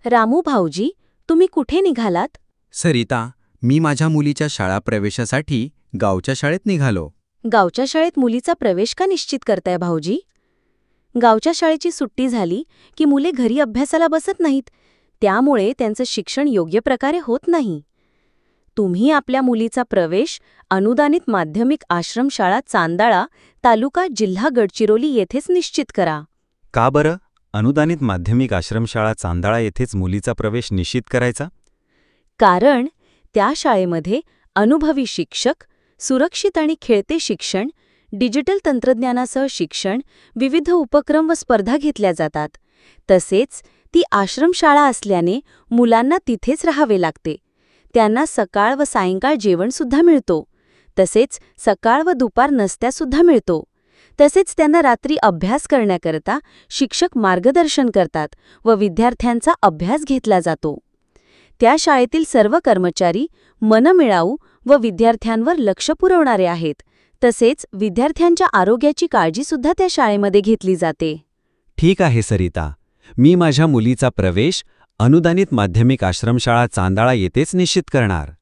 रामू भाऊजी, तुम्ही कुठे निघालात? सरिता, मी माझ्या मुलीच्या शाळा प्रवेशासाठी गावच्या शाळेत निघालो. गावच्या शाळेत मुलीचा प्रवेश का निश्चित करताय भाऊजी? गावच्या शाळेची सुट्टी झाली की मुले घरी अभ्यासाला बसत नाहीत. त्यामुळे त्यांचं शिक्षण योग्य प्रकारे होत नाही. तुम्ही आपल्या मुलीचा प्रवेश अनुदानित माध्यमिक आश्रमशाळा चांदाळा, तालुका जिल्हा गडचिरोली येथेच निश्चित करा. का बरं? अनुदानित माध्यमिक आश्रमशाळा चांदाळा येथेच मुलीचा प्रवेश निश्चित करायचा? कारण त्या शाळेमध्ये अनुभवी शिक्षक, सुरक्षित आणि खेळते शिक्षण, डिजिटल तंत्रज्ञानासह शिक्षण, विविध उपक्रम व स्पर्धा घेतल्या जातात. तसेच ती आश्रमशाळा असल्याने मुलांना तिथेच राहावे लागते. त्यांना सकाळ व सायंकाळ जेवणसुद्धा मिळतो. तसेच सकाळ व दुपार नाश्तासुद्धा मिळतो. तसेच त्यांना रात्री अभ्यास करण्याकरता शिक्षक मार्गदर्शन करतात व विद्यार्थ्यांचा अभ्यास घेतला जातो. त्या शाळेतील सर्व कर्मचारी मनमिळाऊ व विद्यार्थ्यांवर लक्ष पुरवणारे आहेत. तसेच विद्यार्थ्यांच्या आरोग्याची काळजीसुद्धा त्या शाळेमध्ये घेतली जाते. ठीक आहे सरिता, मी माझ्या मुलीचा प्रवेश अनुदानित माध्यमिक आश्रमशाळा चांदाळा येथेच निश्चित करणार.